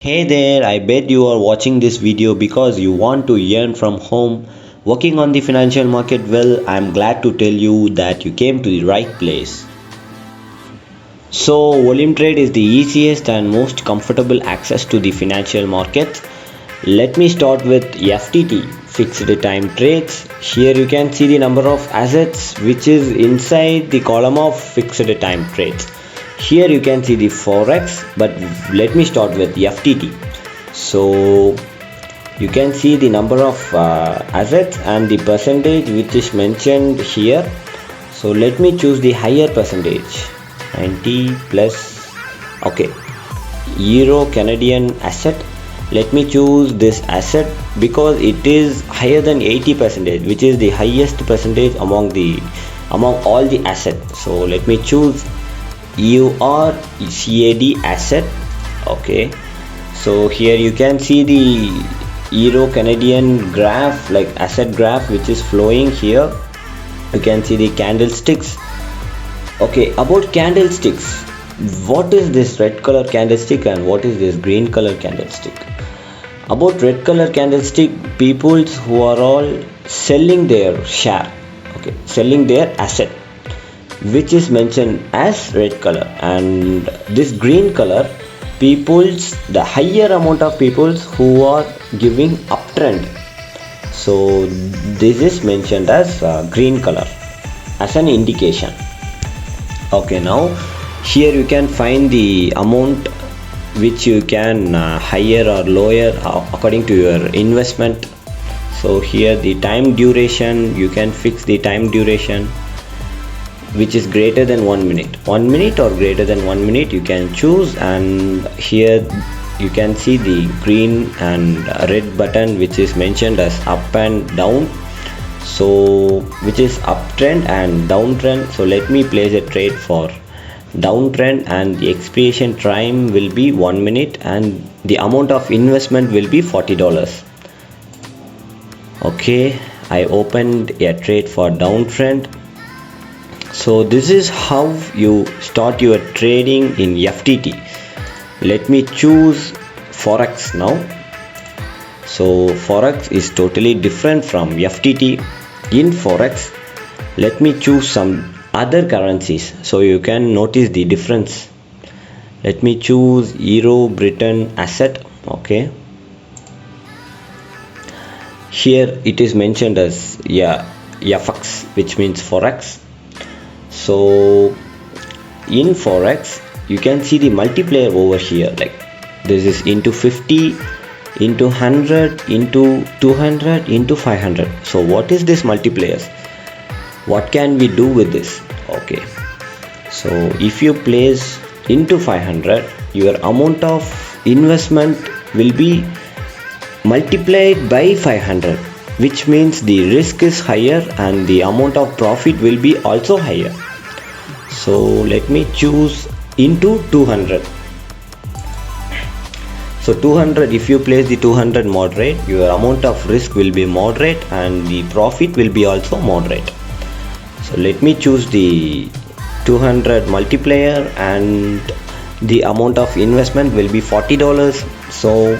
Hey there, I bet you are watching this video because you want to earn from home. Working on the financial market, well, I'm glad to tell you that you came to the right place. So, volume trade is the easiest and most comfortable access to the financial markets. Let me start with FTT, fixed time trades. Here you can see the number of assets which is inside the column of fixed time trades. Here you can see the forex, but let me start with FTT. So you can see the number of assets and the percentage which is mentioned here. So let me choose the higher percentage, 90 plus. Okay, euro Canadian asset. Let me choose this asset because it is higher than 80%, which is the highest percentage among all the assets. So let me choose EURCAD asset. Okay, so here you can see the euro Canadian graph, like asset graph, which is flowing here. You can see the candlesticks. Okay, about candlesticks, what is this red color candlestick and what is this green color candlestick? About red color candlestick, people who are all selling their share, okay, selling their asset, which is mentioned as red color. And this green color, the higher amount of peoples who are giving uptrend. So this is mentioned as green color as an indication. Okay, now here you can find the amount which you can higher or lower according to your investment. So here the time duration, you can fix the time duration which is greater than 1 minute. 1 minute or greater than 1 minute you can choose, and here you can see the green and red button which is mentioned as up and down. So which is uptrend and downtrend. So let me place a trade for downtrend, and the expiration time will be 1 minute and the amount of investment will be $40. Okay, I opened a trade for downtrend. So this is how you start your trading in FTT. Let me choose forex now. So forex is totally different from FTT. In forex, let me choose some other currencies so you can notice the difference. Let me choose Euro Britain asset. Okay, here it is mentioned as FX, which means forex. So in forex you can see the multiplier over here, like this is into 50, into 100, into 200, into 500. So what is this multipliers? What can we do with this? Okay, so if you place into 500, your amount of investment will be multiplied by 500, which means the risk is higher and the amount of profit will be also higher. So let me choose into 200. So 200, if you place the 200 moderate, your amount of risk will be moderate and the profit will be also moderate. So let me choose the 200 multiplier, and the amount of investment will be $40. So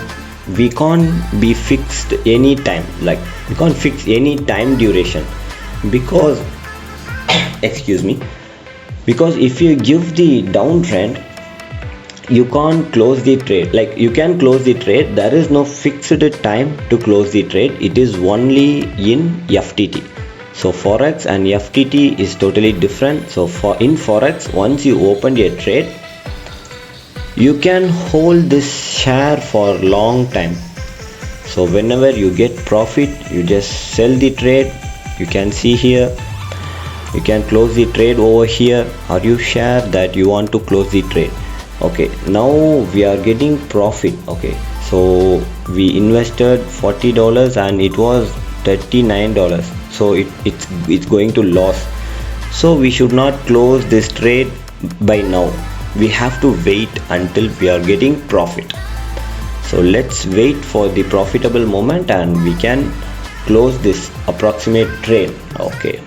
we can't be fixed any time, like we can't fix any time duration because excuse me, because if you give the downtrend, you can't close the trade. Like you can close the trade, there is no fixed time to close the trade. It is only in FTT. So forex and FTT is totally different. So in forex, once you open a trade, you can hold this share for long time. So whenever you get profit, you just sell the trade. You can see here, you can close the trade over here, or you share that you want to close the trade. Okay, now we are getting profit. Okay, so we invested $40 and it was $39. So it's going to loss. So we should not close this trade by now. We have to wait until we are getting profit. So let's wait for the profitable moment and we can close this approximate trade. Okay,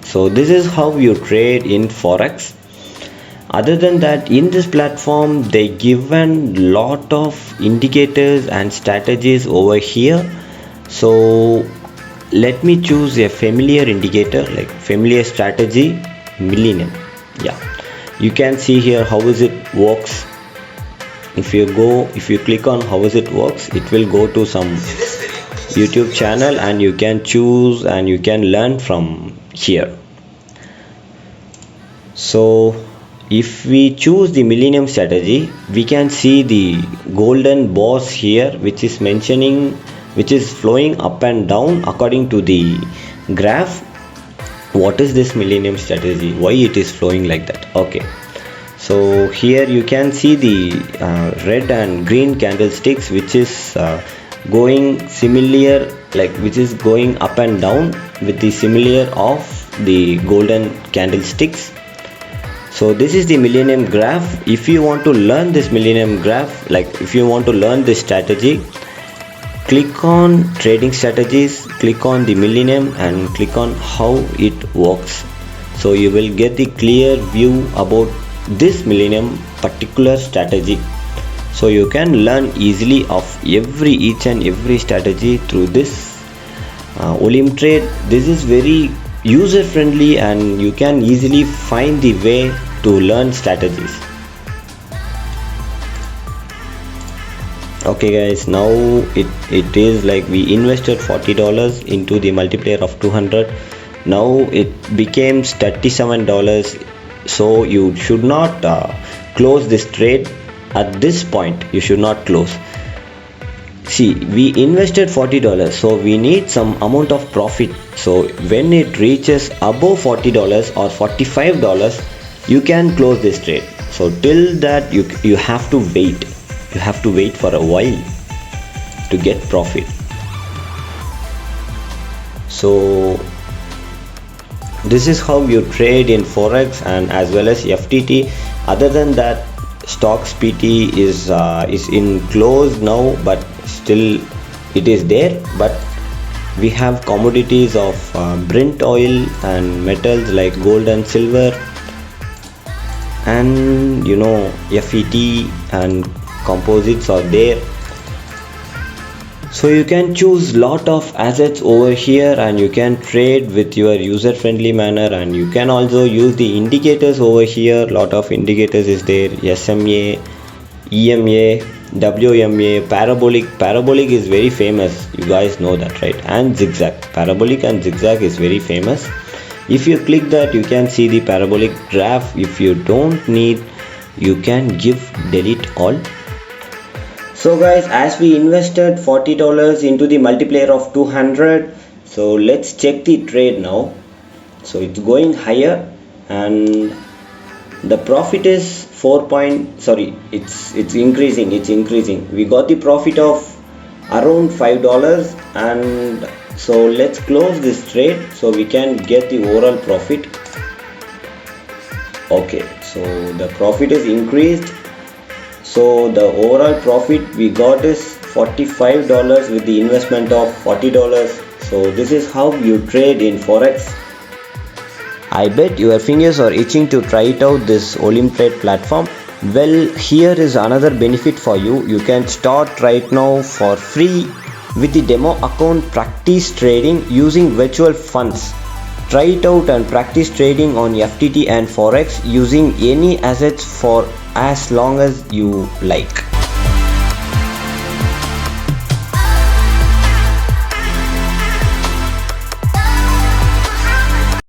so this is how you trade in forex. Other than that, in this platform they given lot of indicators and strategies over here. So let me choose a familiar indicator, like familiar strategy, millennium. Yeah, you can see here how is it works. If you click on how is it works, it will go to some YouTube channel and you can choose and you can learn from here. So if we choose the millennium strategy, we can see the golden bars here, which is mentioning, which is flowing up and down according to the graph. What is this millennium strategy, why it is flowing like that? Okay, so here you can see the red and green candlesticks, which is going similar, like which is going up and down with the similar of the golden candlesticks. So this is the millennium graph. If you want to learn this millennium graph, like if you want to learn this strategy, click on trading strategies, click on the millennium and click on how it works. So you will get the clear view about this millennium particular strategy. So you can learn easily of each and every strategy through this Olymtrade. This is very user friendly and you can easily find the way to learn strategies. Okay guys, now it is like we invested $40 into the multiplier of 200. Now it became $37. So you should not close this trade at this point. You should not close. See, we invested $40, so we need some amount of profit. So when it reaches above $40 or $45, you can close this trade. So till that you have to wait. You have to wait for a while to get profit. So this is how you trade in Forex and as well as FTT. Other than that, Stocks PT is in close now, but still it is there. But we have commodities of Brent oil and metals like gold and silver, and you know, FET and composites are there. So you can choose lot of assets over here and you can trade with your user friendly manner, and you can also use the indicators over here. Lot of indicators is there: SMA, EMA, WMA, parabolic is very famous, you guys know that, right? And zigzag, parabolic and zigzag is very famous. If you click that, you can see the parabolic graph. If you don't need, you can delete all. So guys, as we invested $40 into the multiplier of 200, so let's check the trade now. So it's going higher and the profit is it's increasing. We got the profit of around $5, and so let's close this trade so we can get the overall profit. Okay, so the profit is increased. So the overall profit we got is $45 with the investment of $40. So this is how you trade in Forex. I bet your fingers are itching to try it out, this Olymtrade platform. Well, here is another benefit for you. You can start right now for free with the demo account. Practice trading using virtual funds. Try it out and practice trading on FTT and Forex using any assets for as long as you like.